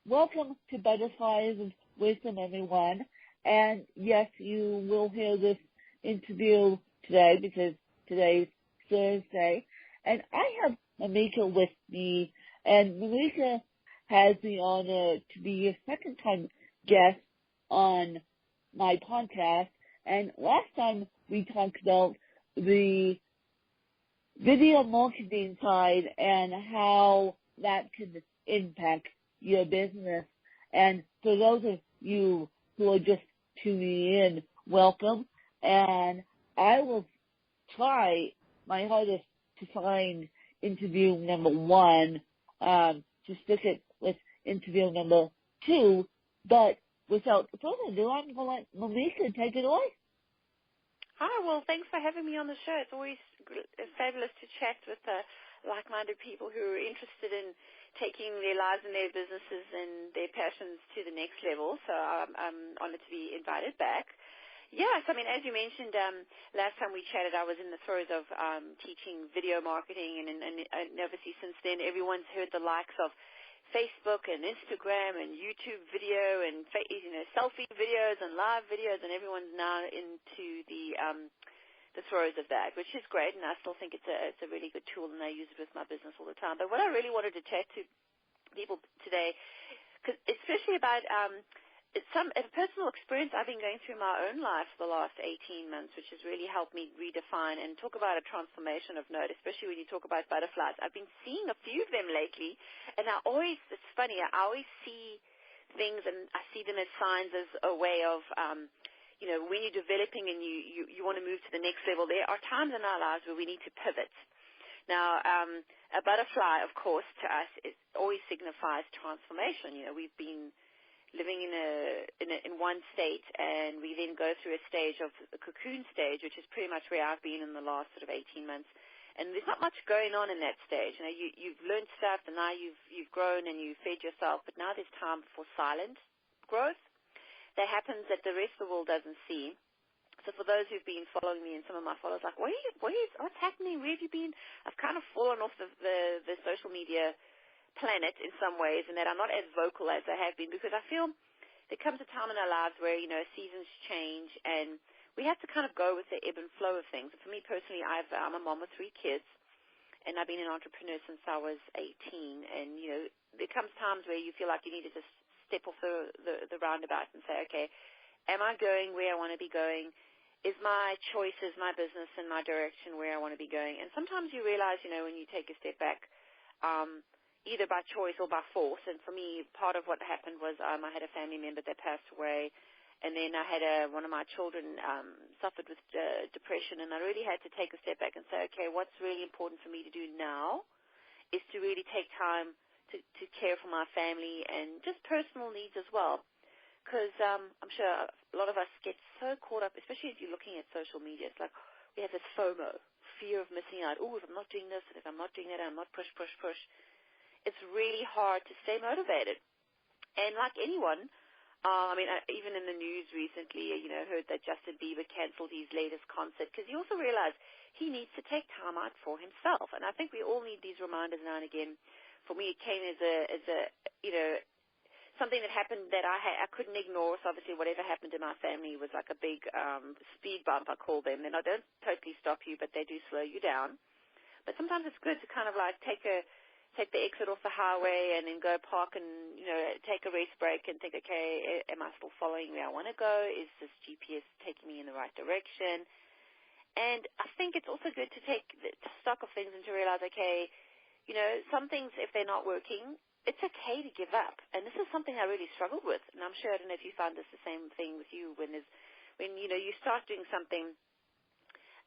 welcome to Butterflies of Wisdom, everyone. And yes, you will hear this interview today because today's Thursday. And I have Mimika with me, and Mimika has the honor to be a second-time guest on my podcast. And last time we talked about the video marketing side and how that can impact your business. And for those of you who are just tuning in, welcome. And I will try my hardest to find interview number 1, to stick it with interview number 2. But without further ado, I'm going to let Mimika take it away. Hi, well, thanks for having me on the show. It's always fabulous to chat with like-minded people who are interested in taking their lives and their businesses and their passions to the next level. So I'm honored to be invited back. Yes, I mean, as you mentioned, last time we chatted, I was in the throes of teaching video marketing, and obviously since then everyone's heard the likes of Facebook and Instagram and YouTube video and selfie videos and live videos, and everyone's now into the throes of that, which is great, and I still think it's a really good tool, and I use it with my business all the time. But what I really wanted to chat to people today, cause especially about it's a personal experience I've been going through in my own life for the last 18 months, which has really helped me redefine and talk about a transformation of note, especially when you talk about butterflies. I've been seeing a few of them lately, and it's funny, I always see things, and I see them as signs, as a way of, when you're developing and you want to move to the next level, there are times in our lives where we need to pivot. Now, a butterfly, of course, to us, always signifies transformation. We've been living in one state, and we then go through a stage of the cocoon stage, which is pretty much where I've been in the last sort of 18 months. And there's not much going on in that stage. You've learned stuff, and now you've grown and you've fed yourself, but now there's time for silent growth that happens that the rest of the world doesn't see. So for those who've been following me and some of my followers, like, what's happening? Where have you been? I've kind of fallen off the social media planet in some ways, and that I'm not as vocal as I have been, because I feel there comes a time in our lives where, seasons change, and we have to kind of go with the ebb and flow of things. For me personally, I'm a mom with 3 kids, and I've been an entrepreneur since I was 18, and, there comes times where you feel like you need to just step off the roundabout and say, okay, am I going where I want to be going? Is my choices, my business, and my direction where I want to be going? And sometimes you realize, when you take a step back, either by choice or by force. And for me, part of what happened was I had a family member that passed away, and then I had one of my children suffered with depression, and I really had to take a step back and say, okay, what's really important for me to do now is to really take time to care for my family and just personal needs as well. Because I'm sure a lot of us get so caught up, especially if you're looking at social media. It's like we have this FOMO, fear of missing out. Oh, if I'm not doing this, and if I'm not doing that, I'm not push. It's really hard to stay motivated. And like anyone, even in the news recently, heard that Justin Bieber canceled his latest concert because he also realized he needs to take time out for himself. And I think we all need these reminders now and again. For me, it came as a something that happened that I couldn't ignore. So obviously whatever happened to my family was like a big speed bump, I call them. And I don't totally stop you, but they do slow you down. But sometimes it's good to kind of like take the exit off the highway and then go park and, take a rest break and think, okay, am I still following where I want to go? Is this GPS taking me in the right direction? And I think it's also good to take stock of things and to realize, okay, some things, if they're not working, it's okay to give up. And this is something I really struggled with. And I'm sure, I don't know if you found this the same thing with you when you start doing something,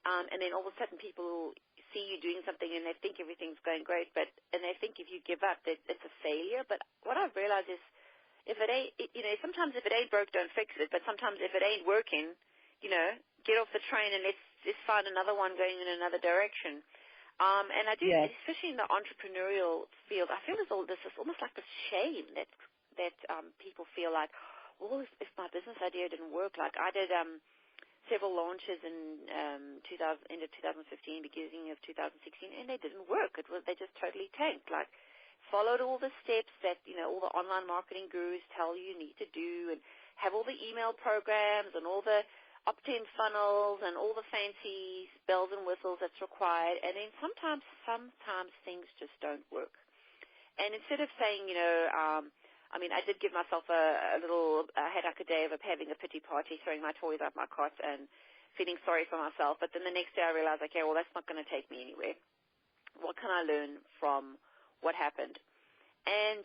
and then all of a sudden people see you doing something and they think everything's going great, and they think if you give up that it's a failure. But what I've realized is if it ain't, sometimes if it ain't broke, don't fix it. But sometimes if it ain't working, get off the train and let's find another one going in another direction. And I do, yes, especially in the entrepreneurial field, I feel this is almost like this shame that people feel like, well, if my business idea didn't work, like I did several launches in end of 2015, beginning of 2016, and they didn't work. They just totally tanked. Like followed all the steps that, all the online marketing gurus tell you need to do, and have all the email programs and all the opt-in funnels and all the fancy bells and whistles that's required, and then sometimes things just don't work. And instead of saying, I did give myself a little, I had like a day of having a pity party, throwing my toys out my cot and feeling sorry for myself, but then the next day I realized, okay, well, that's not going to take me anywhere. What can I learn from what happened? And,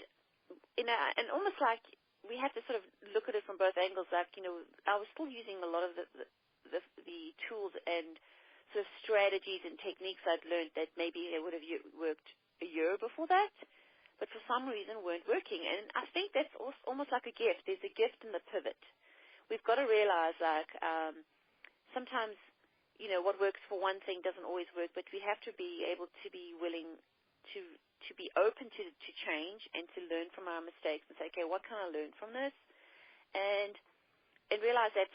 and almost like we had to sort of look at it from both angles. Like, I was still using a lot of the tools and sort of strategies and techniques I'd learned that maybe they would have worked a year before that, but for some reason weren't working. And I think that's almost like a gift. There's a gift in the pivot. We've got to realize, like, sometimes, what works for one thing doesn't always work, but we have to be able to be willing to be open to change and to learn from our mistakes and say, okay, what can I learn from this? And realize that,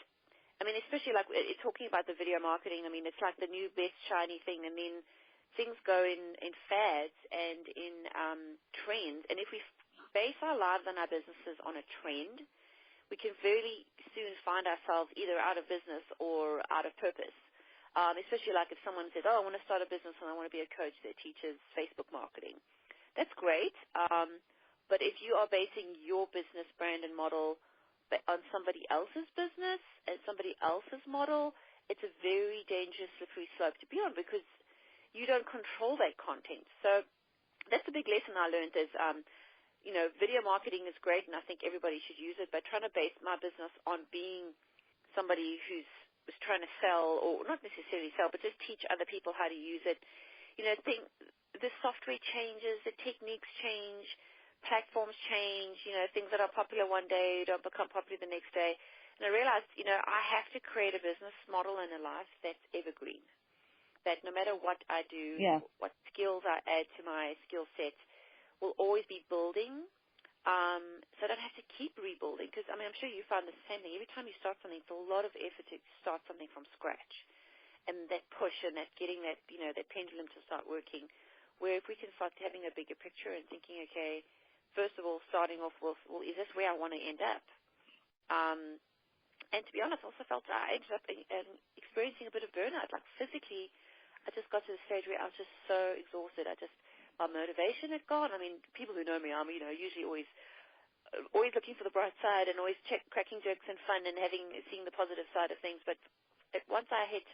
especially like talking about the video marketing, it's like the new best shiny thing, and then things go in fads and in trends. And if we base our lives and our businesses on a trend, we can very soon find ourselves either out of business or out of purpose. Especially like if someone says, oh, I want to start a business and I want to be a coach that teaches Facebook marketing. That's great, but if you are basing your business brand and model on somebody else's business and somebody else's model, it's a very dangerous slippery slope to be on because you don't control that content. So that's a big lesson I learned is, video marketing is great and I think everybody should use it, but trying to base my business on being somebody who's trying to sell, or not necessarily sell, but just teach other people how to use it. The software changes, the techniques change, platforms change, things that are popular one day don't become popular the next day. And I realized, I have to create a business model and a life that's evergreen, that no matter what I do, what skills I add to my skill set will always be building. So I don't have to keep rebuilding because, I'm sure you find the same thing. Every time you start something, it's a lot of effort to start something from scratch. And that push and that getting that, that pendulum to start working, where if we can start having a bigger picture and thinking, okay, first of all, starting off with, well, is this where I want to end up? And to be honest, I also felt I ended up experiencing a bit of burnout. Like physically, I just got to the stage where I was just so exhausted. My motivation had gone. People who know me, I'm, usually always looking for the bright side and always cracking jokes and fun and seeing the positive side of things. But once I hit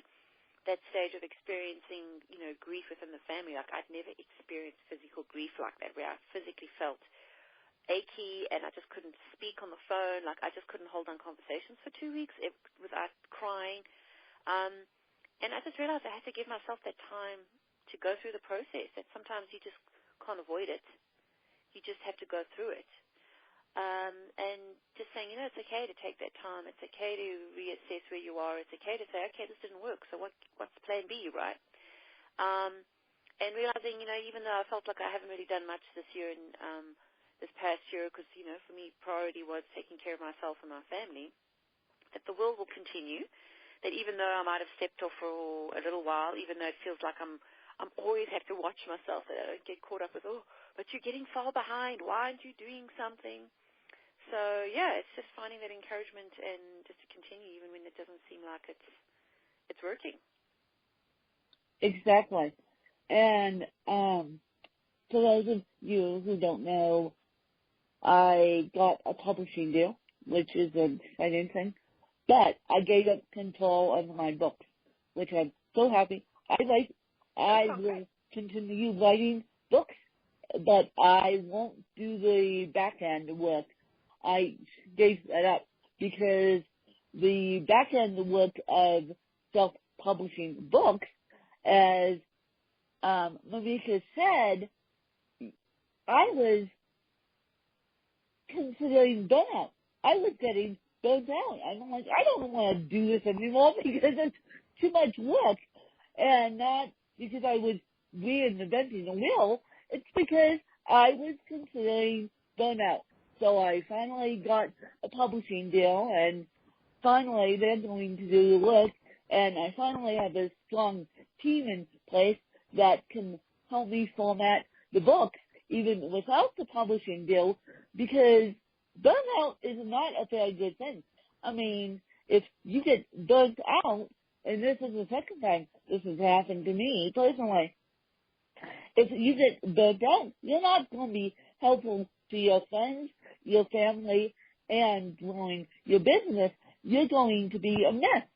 that stage of experiencing, grief within the family, like I'd never experienced physical grief like that, where I physically felt achy and I just couldn't speak on the phone. Like I just couldn't hold on conversations for 2 weeks without crying. And I just realized I had to give myself that time to go through the process, that sometimes you just can't avoid it. You just have to go through it. And just saying, it's okay to take that time. It's okay to reassess where you are. It's okay to say, okay, this didn't work, so what's plan B, right? And realizing, even though I felt like I haven't really done much this year and this past year, because, for me, priority was taking care of myself and my family, that the world will continue, that even though I might have stepped off for a little while, even though it feels like I'm always have to watch myself, that I don't get caught up with, but you're getting far behind. Why aren't you doing something? So, it's just finding that encouragement and just to continue even when it doesn't seem like it's working. Exactly. And for those of you who don't know, I got a publishing deal, which is an exciting thing, but I gave up control of my books, which I'm so happy. I will continue writing books, but I won't do the back end work. I gave that up because the back end work of self-publishing books, as Mimika said, I was considering burnout. I was getting burned out. I'm like, I don't want to do this anymore because it's too much work. And not because I was reinventing the wheel. It's because I was considering burnout. So I finally got a publishing deal, and finally they're going to do the work, and I finally have a strong team in place that can help me format the book even without the publishing deal, because burnout is not a very good thing. I mean, if you get burnt out, and this is the second time this has happened to me personally, if you get burnt out, you're not going to be helpful to your friends, your family, and growing your business. You're going to be a mess.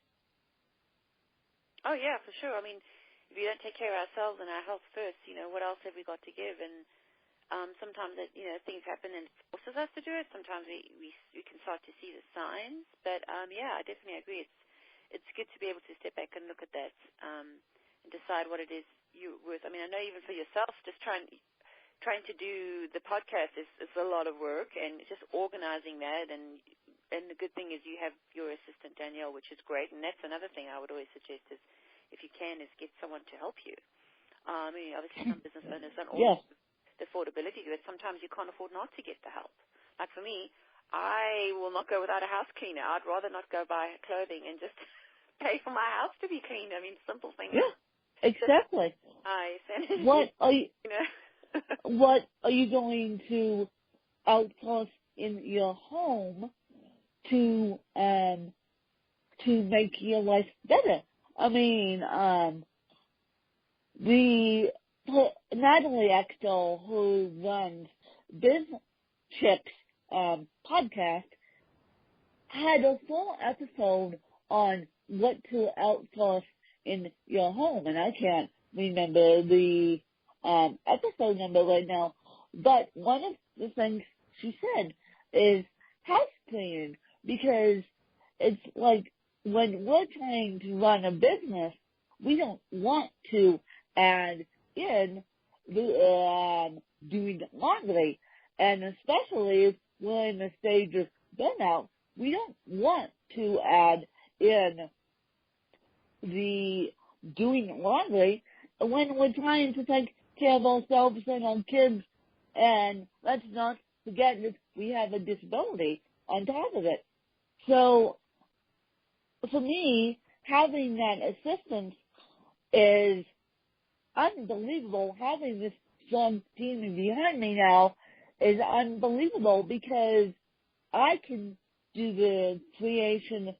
Oh, yeah, for sure. I mean, if you don't take care of ourselves and our health first, what else have we got to give? And sometimes, things happen and it forces us to do it. Sometimes we can start to see the signs. But, yeah, I definitely agree. It's good to be able to step back and look at that and decide what it is you're worth. I mean, I know even for yourself, just trying to do the podcast is a lot of work, and just organizing that. And the good thing is you have your assistant, Danielle, which is great. And that's another thing I would always suggest is, if you can, is get someone to help you. I mean, obviously some business owners don't always have the affordability to it. Sometimes you can't afford not to get the help. Like for me, I will not go without a house cleaner. I'd rather not go buy clothing and just pay for my house to be cleaned. I mean, simple things. Yeah, exactly. What are you, what are you going to outsource in your home to make your life better? I mean, Natalie Extol, who runs Biz Chips podcast, had a full episode on what to outsource in your home, and I can't remember the episode number right now, but one of the things she said is house cleaning, because it's like when we're trying to run a business, we don't want to add in doing laundry, and especially if we're in the stage of burnout, we don't want to add in the doing laundry when we're trying to take care of ourselves and our kids, and let's not forget that we have a disability on top of it. So, for me, having that assistance is unbelievable. Having this strong team behind me now is unbelievable, because I can do the creation,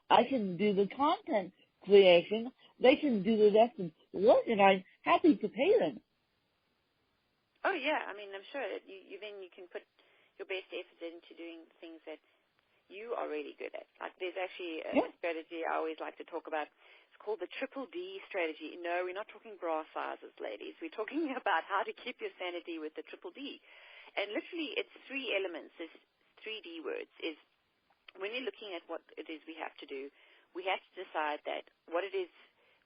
I can do the content creation, they can do the rest of the work, and I'm happy to pay them. Oh, yeah. I mean, I'm sure that you can put your best effort into doing things that you are really good at. Like, there's actually a strategy I always like to talk about. It's called the Triple D strategy. No, we're not talking bra sizes, ladies. We're talking about how to keep your sanity with the Triple D. And literally, it's 3 elements. It's 3 D words. Is when you're looking at what it is we have to do, we have to decide that what it is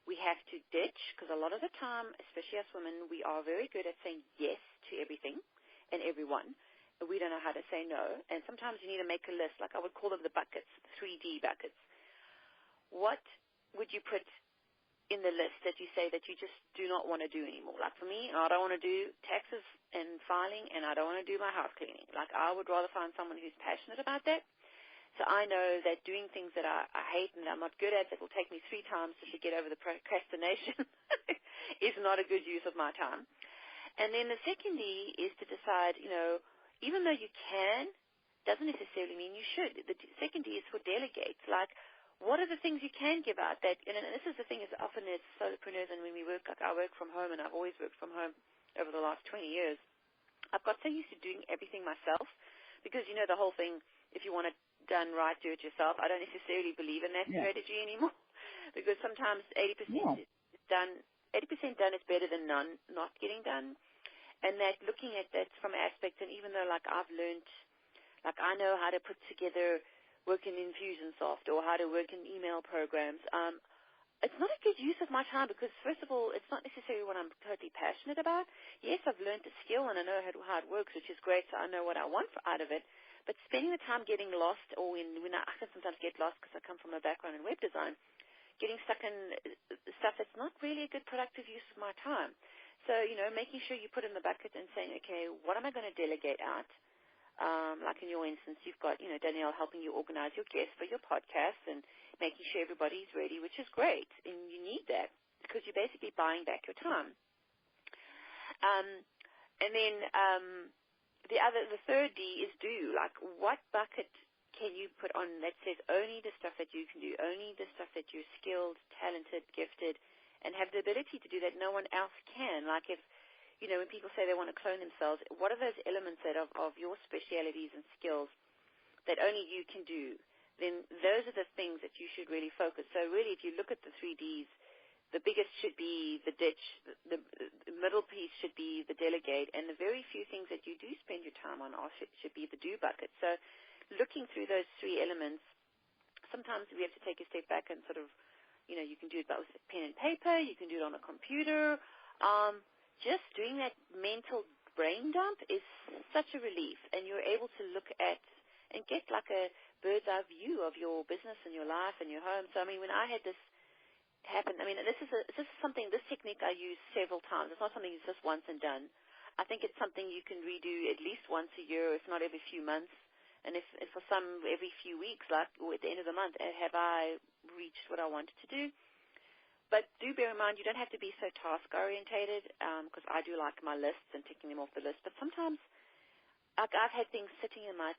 we have to ditch, because a lot of the time, especially us women, we are very good at saying yes to everything and everyone. We don't know how to say no, and sometimes you need to make a list. Like I would call them the buckets, 3D buckets. What would you put in the list that you say that you just do not want to do anymore? Like for me, I don't want to do taxes and filing, and I don't want to do my house cleaning. Like I would rather find someone who's passionate about that. So I know that doing things that I hate and I'm not good at, that will take me 3 times just to get over the procrastination, is not a good use of my time. And then the second D is to decide, even though you can, doesn't necessarily mean you should. The second D is for delegate. Like, what are the things you can give out that, and this is the thing, is often as solopreneurs, and when we work, like I work from home, and I've always worked from home over the last 20 years, I've got so used to doing everything myself, because, the whole thing, if you want it done right, do it yourself. I don't necessarily believe in that strategy anymore, because sometimes 80% is done. 80% done is better than none not getting done. And that looking at that from aspects, and even though like I've learned, like I know how to put together work in Infusionsoft or how to work in email programs, it's not a good use of my time, because first of all, it's not necessarily what I'm totally passionate about. Yes, I've learned the skill and I know how it works, which is great, so I know what I want out of it. But spending the time getting lost, or when I can sometimes get lost because I come from a background in web design, getting stuck in stuff that's not really a good productive use of my time. So, making sure you put in the bucket and saying, okay, what am I going to delegate out? Like in your instance, you've got, Danielle helping you organize your guests for your podcast and making sure everybody's ready, which is great. And you need that because you're basically buying back your time. And then the third D is do. Like, what bucket can you put on that says only the stuff that you can do, only the stuff that you're skilled, talented, gifted, and have the ability to do that no one else can? Like, if, when people say they want to clone themselves, what are those elements that of your specialities and skills that only you can do? Then those are the things that you should really focus. So really, if you look at the 3Ds, the biggest should be the ditch, the middle piece should be the delegate, and the very few things that you do spend your time on should be the do bucket. So looking through those three elements, sometimes we have to take a step back and sort of, you can do it with pen and paper, you can do it on a computer. Just doing that mental brain dump is such a relief, and you're able to look at and get like a bird's eye view of your business and your life and your home. So, I mean, when I had this happen, I mean, this technique I use several times. It's not something that's just once and done. I think it's something you can redo at least once a year, if not every few months. And if for some, every few weeks, like, or at the end of the month, have I reached what I wanted to do? But do bear in mind, you don't have to be so task-orientated, because I do like my lists and ticking them off the list. But sometimes, like, I've had things sitting in my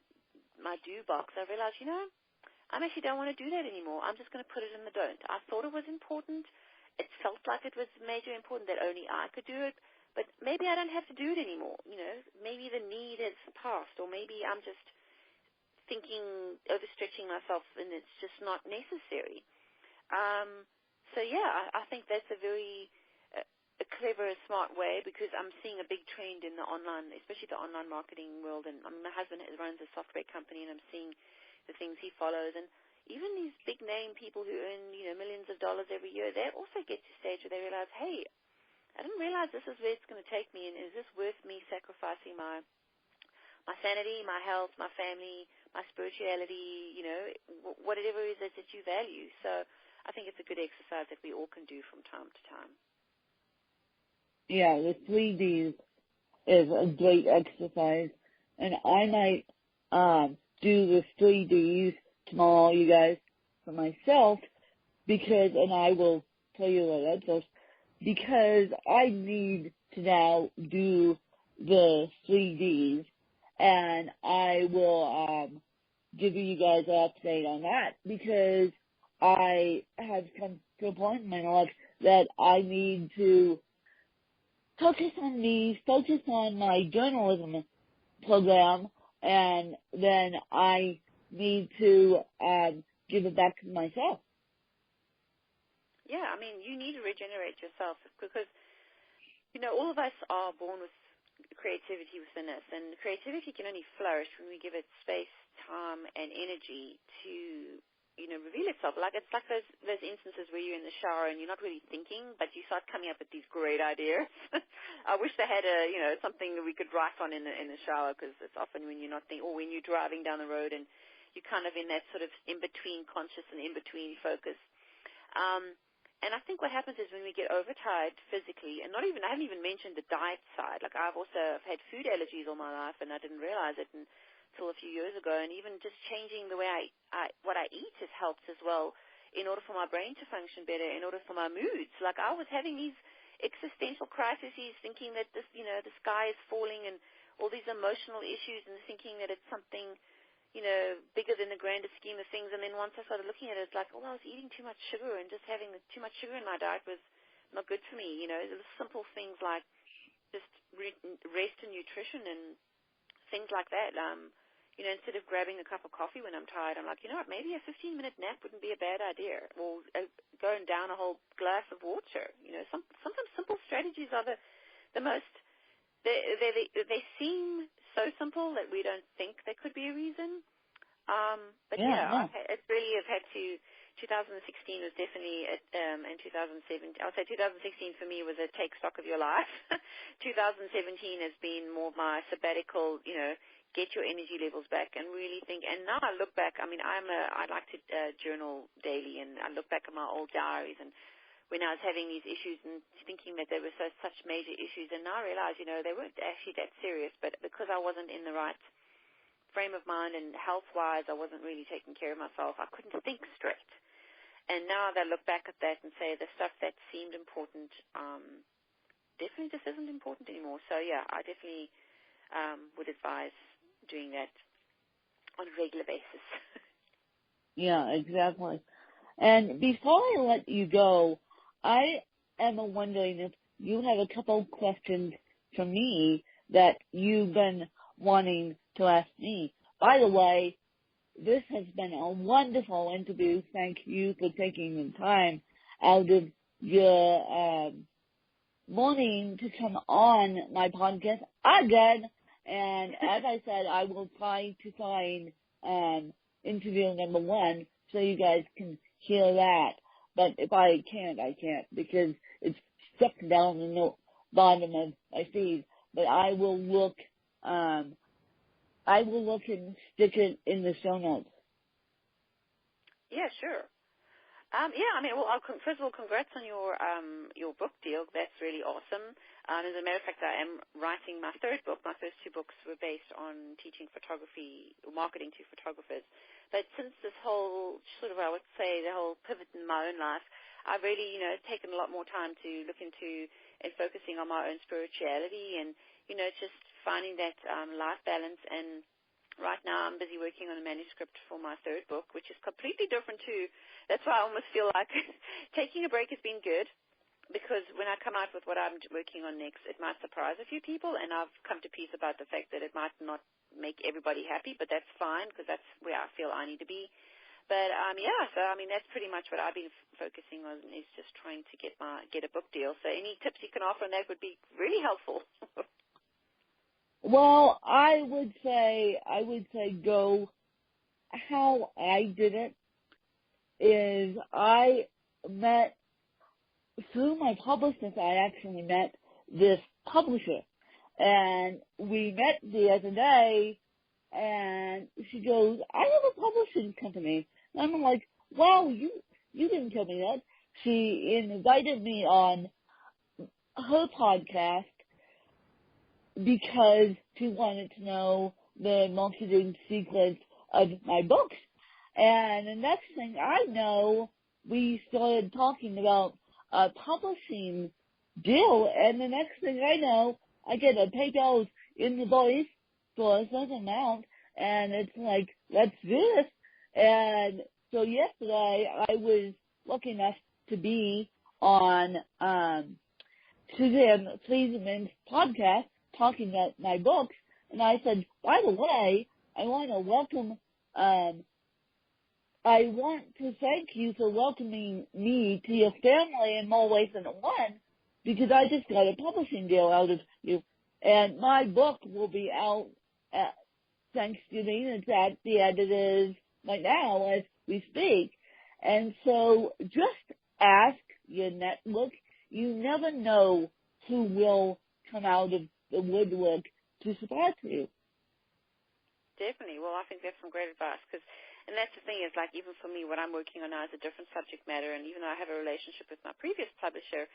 do box. I realized, I actually don't want to do that anymore. I'm just going to put it in the don't. I thought it was important. It felt like it was major important that only I could do it. But maybe I don't have to do it anymore. Maybe the need has passed, or maybe I'm just thinking, overstretching myself, and it's just not necessary. So yeah, I think that's a very a clever, smart way, because I'm seeing a big trend in the online, especially the online marketing world. And my husband runs a software company, and I'm seeing the things he follows. And even these big name people who earn millions of dollars every year, they also get to a stage where they realize, hey, I didn't realize this is where it's going to take me, and is this worth me sacrificing my sanity, my health, my family, my spirituality, whatever it is that you value. So I think it's a good exercise that we all can do from time to time. Yeah, the 3Ds is a great exercise, and I might do the 3Ds tomorrow, you guys, for myself, and I will tell you what that goes, because I need to now do the 3Ds, and I will give you guys an update on that, because I have come to a point in my life that I need to focus on my journalism program, and then I need to give it back to myself. Yeah, I mean, you need to regenerate yourself, because, all of us are born with creativity within us, and creativity can only flourish when we give it space, time, and energy to reveal itself. Like, it's like those instances where you're in the shower and you're not really thinking, but you start coming up with these great ideas. I wish they had something that we could write on in the shower, because it's often when you're not thinking, or when you're driving down the road and you're kind of in that sort of in-between conscious and in-between focus. And I think what happens is when we get overtired physically, and I haven't even mentioned the diet side. Like, I've also had food allergies all my life, and I didn't realize it until a few years ago. And even just changing the way what I eat has helped as well, in order for my brain to function better, in order for my moods. Like, I was having these existential crises, thinking that the sky is falling, and all these emotional issues, and thinking that it's something bigger than the grander scheme of things. And then once I started looking at it, it's like, I was eating too much sugar, and just having too much sugar in my diet was not good for me. The simple things like just rest and nutrition and things like that. Instead of grabbing a cup of coffee when I'm tired, I'm like, what, maybe a 15-minute nap wouldn't be a bad idea, or going down a whole glass of water. Sometimes simple strategies are the most. They seem so simple that we don't think there could be a reason. But it's really, I've had to. 2016 was definitely, and 2017. I'll say 2016 for me was a take stock of your life. 2017 has been more my sabbatical. Get your energy levels back and really think. And now I look back. I mean, I like to journal daily, and I look back at my old diaries and when I was having these issues and thinking that they were such major issues, and now I realize, they weren't actually that serious, but because I wasn't in the right frame of mind and health-wise, I wasn't really taking care of myself, I couldn't think straight. And now that I look back at that and say the stuff that seemed important, definitely just isn't important anymore. So, yeah, I definitely would advise doing that on a regular basis. Yeah, exactly. And before I let you go, I am wondering if you have a couple of questions for me that you've been wanting to ask me. By the way, this has been a wonderful interview. Thank you for taking the time out of your morning to come on my podcast again. And as I said, I will try to find interview number 1 so you guys can hear that. But if I can't, I can't because it's stuck down in the bottom of my feed. But I will look and stick it in the show notes. Yeah, sure. First of all, congrats on your book deal. That's really awesome. As a matter of fact, I am writing my 3rd book. My first 2 books were based on teaching photography or marketing to photographers. But since this whole I would say, the whole pivot in my own life, I've really, taken a lot more time to look into and focusing on my own spirituality and, just finding that life balance. And right now I'm busy working on a manuscript for my 3rd book, which is completely different too. That's why I almost feel like taking a break has been good, because when I come out with what I'm working on next, it might surprise a few people, and I've come to peace about the fact that it might not make everybody happy, but that's fine because that's where I feel I need to be. But that's pretty much what I've been focusing on, is just trying to get a book deal. So any tips you can offer on that would be really helpful. Well, I would say go. How I did it is I met through my publicist. I actually met this publisher, and we met the other day. And she goes, "I have a publishing company." And I'm like, "Wow, you didn't tell me that." She invited me on her podcast because she wanted to know the marketing secrets of my books. And the next thing I know, we started talking about a publishing deal, and the next thing I know, I get a PayPal invoice for a certain amount, and it's like, let's do this. And so yesterday, I was lucky enough to be on Suzanne Friedman's podcast talking about my books, and I said, by the way, I want to thank you for welcoming me to your family in more ways than one, because I just got a publishing deal out of you. And my book will be out at Thanksgiving. It's at the editors right now as we speak. And so just ask your network. You never know who will come out of the woodwork to support you. Definitely. Well, I think that's some great advice, and that's the thing is, like, even for me, what I'm working on now is a different subject matter, and even though I have a relationship with my previous publisher,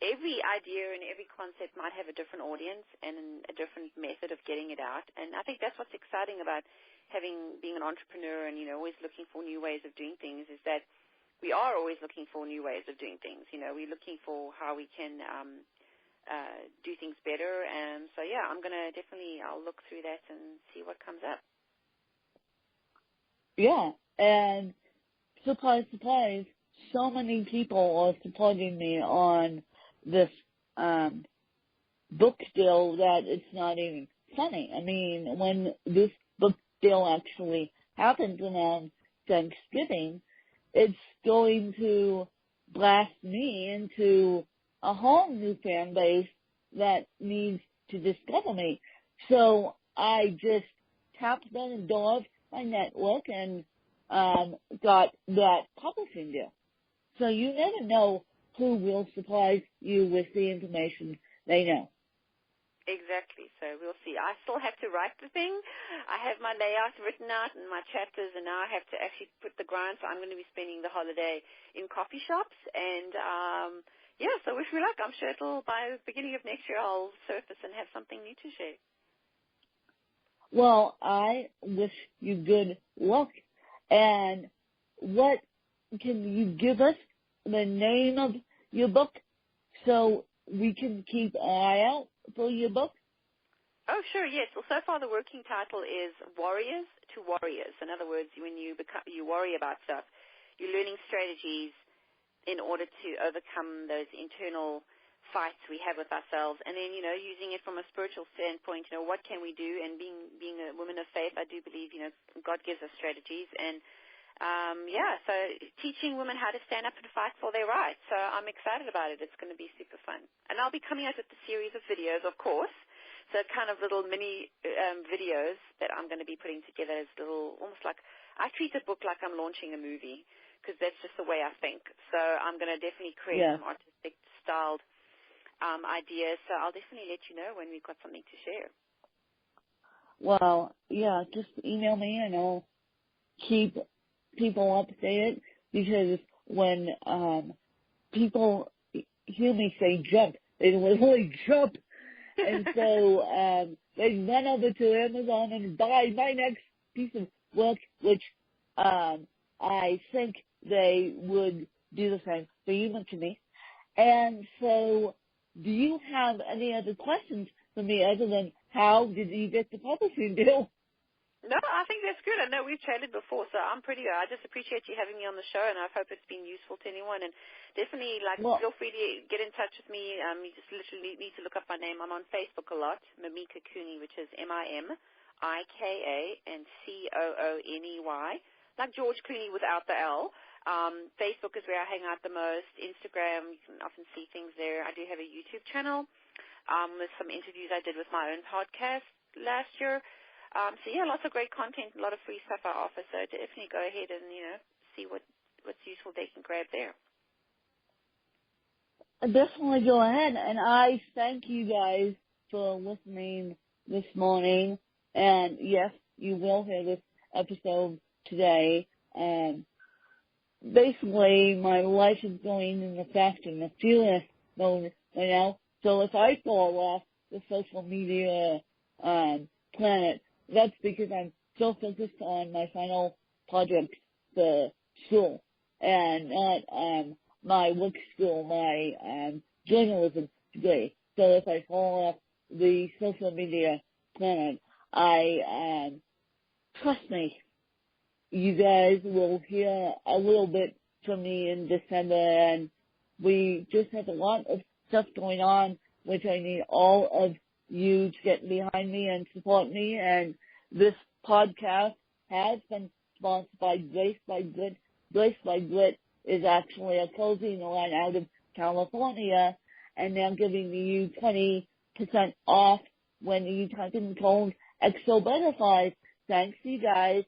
every idea and every concept might have a different audience and a different method of getting it out, and I think that's what's exciting about being an entrepreneur and, always looking for new ways of doing things, is that we are always looking for new ways of doing things. We're looking for how we can do things better, and so, yeah, I'll look through that and see what comes up. Yeah, and surprise, surprise, so many people are supporting me on this book deal that it's not even funny. I mean, when this book deal actually happens around Thanksgiving, it's going to blast me into a whole new fan base that needs to discover me. So I just tapped on the door of my network and got that publishing deal. So you never know who will surprise you with the information they know. Exactly. So we'll see. I still have to write the thing. I have my layout written out and my chapters, and now I have to actually put the grind. So I'm going to be spending the holiday in coffee shops. And, so wish me luck. I'm sure by the beginning of next year, I'll surface and have something new to share. Well, I wish you good luck. And what can you give us the name of your book so we can keep an eye out for your book? Oh, sure, yes. Well, so far the working title is Warriors to Warriors. In other words, when you worry about stuff, you're learning strategies in order to overcome those internal fights we have with ourselves, and then, using it from a spiritual standpoint, what can we do? And being a woman of faith, I do believe, God gives us strategies, and so teaching women how to stand up and fight for their rights. So I'm excited about it. It's going to be super fun. And I'll be coming out with a series of videos, of course. So kind of little mini videos that I'm going to be putting together as little, almost like, I treat the book like I'm launching a movie, because that's just the way I think. So I'm going to definitely create some artistic styled ideas. So I'll definitely let you know when we've got something to share. Well, yeah, just email me and I'll keep people updated, because when people hear me say jump, they literally jump. And so they run over to Amazon and buy my next piece of work, which I think they would do the same. So you mentioned me. And so do you have any other questions for me other than how did you get the publishing deal? No, I think that's good. I know we've chatted before, so I just appreciate you having me on the show, and I hope it's been useful to anyone. And definitely, feel free to get in touch with me. You just literally need to look up my name. I'm on Facebook a lot, Mimika Cooney, which is Mimika and Cooney, like George Clooney without the L. Facebook is where I hang out the most. Instagram, you can often see things there. I do have a YouTube channel with some interviews I did with my own podcast last year. So yeah, lots of great content, a lot of free stuff I offer. So definitely go ahead and see what's useful they can grab there. Definitely go ahead, and I thank you guys for listening this morning. And yes, you will hear this episode today. Basically, my life is going in the fast and the furious mode right now. So if I fall off the social media planet, that's because I'm so focused on my final project, the school, and not my work school, my journalism degree. So if I fall off the social media planet, trust me, you guys will hear a little bit from me in December, and we just have a lot of stuff going on, which I need all of you to get behind me and support me. And this podcast has been sponsored by Grace by Grit. Grace by Grit is actually a clothing line out of California, and they're giving you 20% off when you type in code EXO Butterflies. Thanks, you guys.